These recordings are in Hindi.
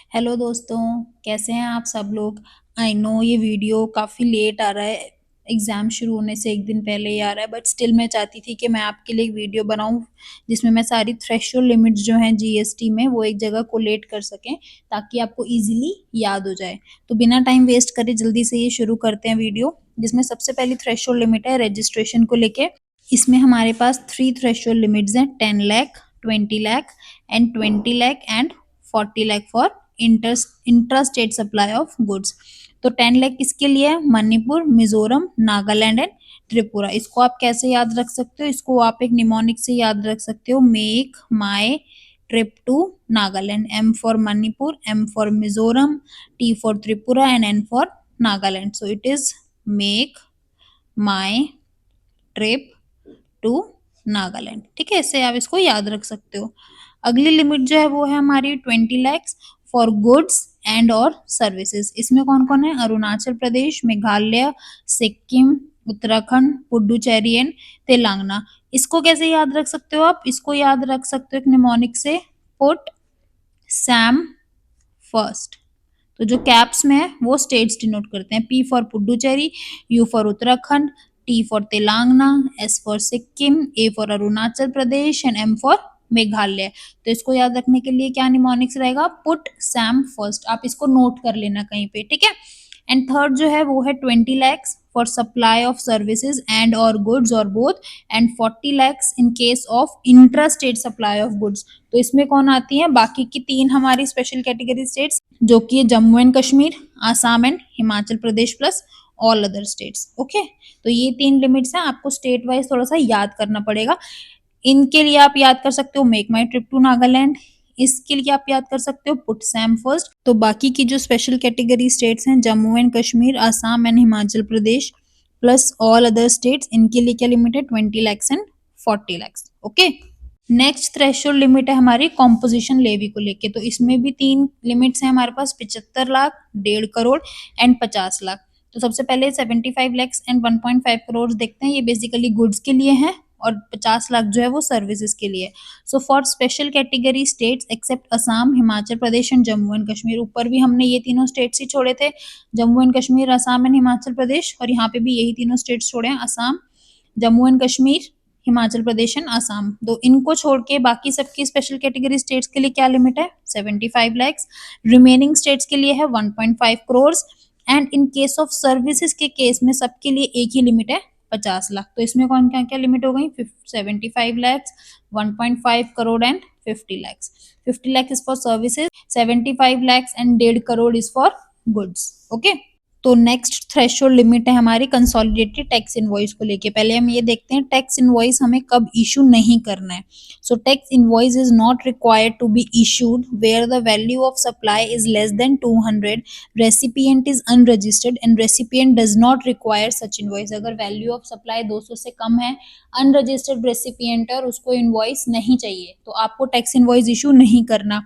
हेलो दोस्तों, कैसे हैं आप सब लोग? आई नो ये वीडियो काफ़ी लेट आ रहा है, एग्ज़ाम शुरू होने से 1 दिन पहले ही आ रहा है, बट स्टिल मैं चाहती थी कि मैं आपके लिए एक वीडियो बनाऊँ, जिसमें मैं सारी थ्रेशोल्ड लिमिट्स जो हैं जीएसटी में, वो एक जगह कोलेट कर सकें, ताकि आपको ईज़िली याद हो जाए। तो बिना टाइम वेस्ट करे जल्दी से ये शुरू करते हैं वीडियो, जिसमें सबसे पहली थ्रेशोल्ड लिमिट है रजिस्ट्रेशन को लेके। इसमें हमारे पास 3 थ्रेशोल्ड लिमिट्स हैं, 10 lakh, 20 lakh and 20 lakh and 40 lakh for intra state supply of goods. तो 10 लाख किसके लिए है? मणिपुर, मिजोरम, नागालैंड एंड त्रिपुरा। इसको आप कैसे याद रख सकते हो? इसको आप एक निमोनिक से याद रख सकते हो, make my trip to Nagaland. M for Manipur, M for Mizoram, T for Tripura and N for Nagaland. So it is make my trip to Nagaland. ठीक है, इससे आप इसको याद रख सकते हो। अगली लिमिट जो है वो है हमारी 20 लैक्स फॉर गुड्स एंड और सर्विसेज। इसमें कौन कौन है? अरुणाचल प्रदेश, मेघालय, सिक्किम, उत्तराखंड, पुडुचेरी एंड तेलंगाना। इसको कैसे याद रख सकते हो आप? इसको याद रख सकते हो एक निमोनिक से, पुट सैम फर्स्ट। तो जो कैप्स में है वो स्टेट्स डिनोट करते हैं, P for Puducherry, U for Uttarakhand, T for Telangana, S for Sikkim, A for Arunachal Pradesh and M for Meghalaya. तो इसको याद रखने के लिए क्या निमोनिक्स रहेगा? Put Sam first. आप इसको नोट कर लेना कहीं पे, ठीक है। एंड थर्ड जो है वो है 20 lakhs for supply of services and और गुड्स और both, and 40 lakhs in case of intra state supply of goods. तो इसमें कौन आती है? बाकी की 3 हमारी स्पेशल कैटेगरी स्टेट्स, जो कि है Jammu and Kashmir, Assam and Himachal Pradesh plus all other states. Okay, तो ये 3 लिमिट्स हैं, आपको स्टेट वाइज थोड़ा सा याद करना पड़ेगा। इनके लिए आप याद कर सकते हो make my trip to Nagaland, इसके लिए आप याद कर सकते हो पुट सैम फर्स्ट। तो बाकी की जो स्पेशल कैटेगरी स्टेट्स हैं, Jammu and Kashmir, Assam and Himachal Pradesh plus all other states, इनके लिए क्या लिमिट है? 20 lakhs and 40 lakhs. Okay, next threshold limit है हमारी कॉम्पोजिशन लेवी को लेके। तो इसमें भी 3 लिमिट्स हैं हमारे पास, 75 लाख, 1.5 करोड़ एंड 50 लाख। तो सबसे पहले 75 लैक्स एंड 1.5 करोड़ देखते हैं, ये बेसिकली गुड्स के लिए है, और 50 लाख जो है वो सर्विसेज के लिए। So for special category states except Assam, Himachal Pradesh and Jammu and Kashmir, ऊपर भी हमने ये तीनों स्टेट्स ही छोड़े थे, जम्मू एंड कश्मीर, असम एंड हिमाचल प्रदेश, और यहाँ पे भी यही तीनों स्टेट्स छोड़े हैं, असम, जम्मू एंड कश्मीर, हिमाचल प्रदेश एंड असम। तो इनको छोड़ के बाकी सबकी स्पेशल कैटेगरी स्टेट्स के लिए क्या लिमिट है? 75 लैक्स। रिमेनिंग स्टेट्स के लिए है 1.5 crore, and in case of services के केस में सबके लिए एक ही लिमिट है, 50 लाख। तो इसमें कौन क्या क्या लिमिट हो गई? 75 lakhs, 1.5 crore and 50 lakhs. 50 lakhs is for services, 75 lakhs and 1.5 crore is for goods. Okay, तो नेक्स्ट थ्रेशोल्ड लिमिट है हमारी कंसोलिडेटेड टैक्स इनवॉइस को लेके। पहले हम ये देखते हैं टैक्स इनवॉइस हमें कब इशू नहीं करना है। So tax invoice is not required to be issued where the value of supply is less than 200, recipient is unregistered and recipient does not require such invoice. अगर वैल्यू ऑफ सप्लाई 200 से कम है, अनरजिस्टर्ड रेसिपिएंट और उसको इनवॉइस नहीं चाहिए, तो आपको टैक्स इनवॉइस इशू नहीं करना।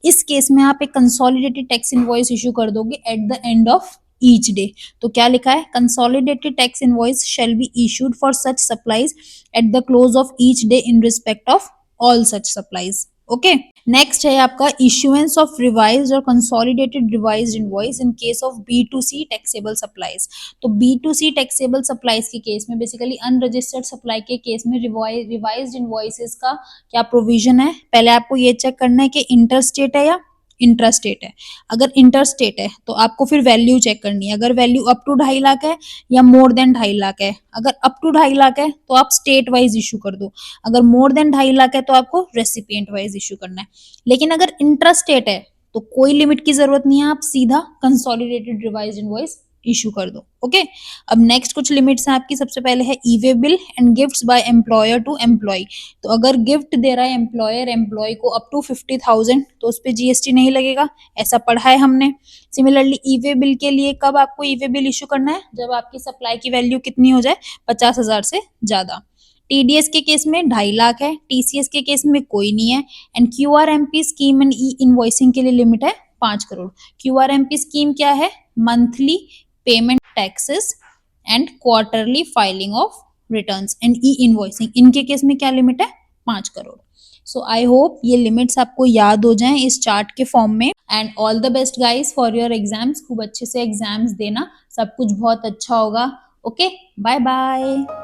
इस केस में आप एक कंसोलिडेटेड टैक्स इनवॉइस इशू कर दोगे at the end of each day। तो क्या लिखा है? consolidated tax invoice shall be issued for such supplies at the close of each day in respect of all such supplies। Okay, next है आपका इश्यूएंस ऑफ रिवाइज्ड और consolidated revised invoice in case of B2C taxable supplies. तो B2C टैक्सेबल सप्लाईज के केस में, बेसिकली अनरजिस्टर्ड सप्लाई के केस में, रिवाइज्ड इनवॉइसेस का क्या प्रोविजन है? पहले आपको ये चेक करना है कि इंटर स्टेट है या इंट्रा स्टेट है। अगर इंटर स्टेट है तो आपको फिर वैल्यू चेक करनी है, अगर वैल्यू अप टू 2.5 लाख है या मोर देन 2.5 लाख है। अगर अप टू 2.5 लाख है तो आप स्टेट वाइज इशू कर दो, अगर मोर देन 2.5 लाख है तो आपको रेसिपिएंट वाइज इशू करना है। लेकिन अगर इंट्रा स्टेट है तो कोई लिमिट की जरूरत नहीं है, आप सीधा कंसोलिडेटेड रिवाइज्ड इनवॉइस इशू कर दो। ओके, अब नेक्स्ट कुछ लिमिट्स हैं आपकी। सबसे पहले है E way bill and gifts by employer to employ. तो अगर गिफ्ट दे रहा है एम्प्लॉयर एम्प्लॉय को अप टू 50,000 तो उस पर जीएसटी नहीं लगेगा, ऐसा पढ़ा है हमने। सिमिलरली ई वे बिल के लिए कब आपको ई वे बिल इशू करना है? जब आपकी सप्लाई की वैल्यू कितनी हो जाए? 50,000 से ज्यादा। टीडीएस के केस में 2.5 लाख है, टीसीएस के केस में कोई नहीं है, and QRMP scheme and E invoicing के लिए लिमिट है 5 करोड़। क्यूआरएमपी स्कीम क्या है? Monthly payment taxes and quarterly filing of returns and E invoicing, इनके केस में क्या लिमिट है? 5 करोड़। सो आई होप ये लिमिट्स आपको याद हो जाएँ इस चार्ट के फॉर्म में। And all the best guys for your exams, खूब अच्छे से एग्जाम्स देना, सब कुछ बहुत अच्छा होगा। Okay, bye bye.